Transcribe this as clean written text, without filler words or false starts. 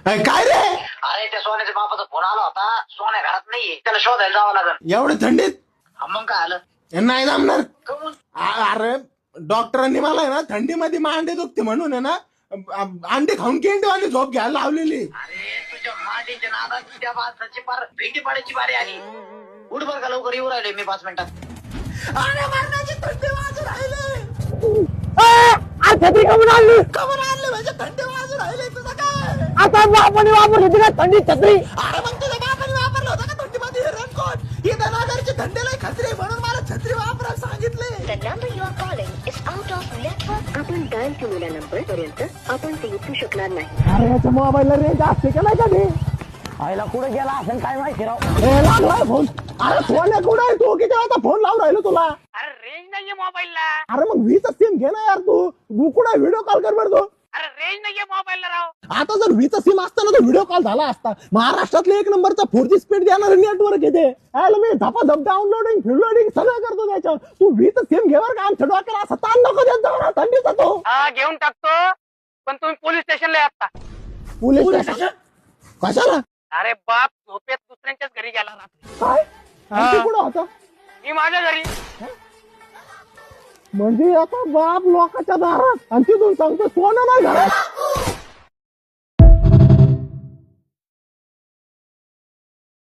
काय रे? अरे त्या सोन्याच्या बापाचा फोन आला होता. सोन्या घरात नाहीये, त्याला शोधायला जावं लागेल. एवढ्या थंडीत मग काय आलं? नाही जमणार. कमून? अरे डॉक्टरांनी मला आहे ना थंडीमध्ये मांडे दुखते म्हणून आहे ना अंडे खाऊन केंडीवाली झोप घ्यायला लावलेली. अरे तुझ्या मांडीच्या नादात त्या माणसाची पार भेटी पाडायची बारी आली. उठ बर का, लवकर येऊ राहिले मी 5 मिनिटात. अरे मरणाची थंडी वाजून राहिले. छत्री कमून आणली कमर आणले म्हणजे थंडी वाजून राहिले. तुझं काय आता बापाने वापरली होती का थंडी छत्री? अरे मग तुझ्या बापाने वापरलं होतं का थंडीमध्ये रेनकोट? ही धनागरची थंडीला खत्री म्हणून मला छत्री वापरायला सांगितले. The number you are calling is out of network. आपण डायल केलेल्या नंबर पर्यंत आपण ते उचलू शकणार नाही. अरे याच्या मोबाईलला रेंज असते का नाही कधी? आईला कुठे गेला असेल काय माहिती राव. लागलाय फोन. अरे फोन कुठे आहे? तू किती वाजता फोन लावून राहिलो तुला? अरे रेंज नाहीये मोबाईलला. अरे मग वीचा सिम घे ना यार. तू कुठे व्हिडिओ कॉल कर बरं. तू अरे रेंज नाहीये मोबाईलला राव. आता जर वीचा सिम असताना तो व्हिडिओ कॉल झाला असता. महाराष्ट्रातले 1 नंबरचा 4G स्पीड देणारे नेटवर्क येते. मी झपाझप डाउनलोडिंग फिलोडिंग सगळं करतो त्याच्यावर. तू वीचा सिम घेवर का आमच्या डोक्याला असा ताण नको देत जाऊ ना थंडीचा. तो हा घेऊन टाकतो, पण तुम्ही पोलीस स्टेशनला या आता. पोलीस स्टेशन कशाला? अरे बाप झोपेत दुसऱ्यांच्याच घरी गेला रात्री. काय आणखी कुठं होता? मी माझ्या घरी. म्हणजे आता बाप लोकांच्या दारात आणि तिथून सांगतो सोनं नाही घरात.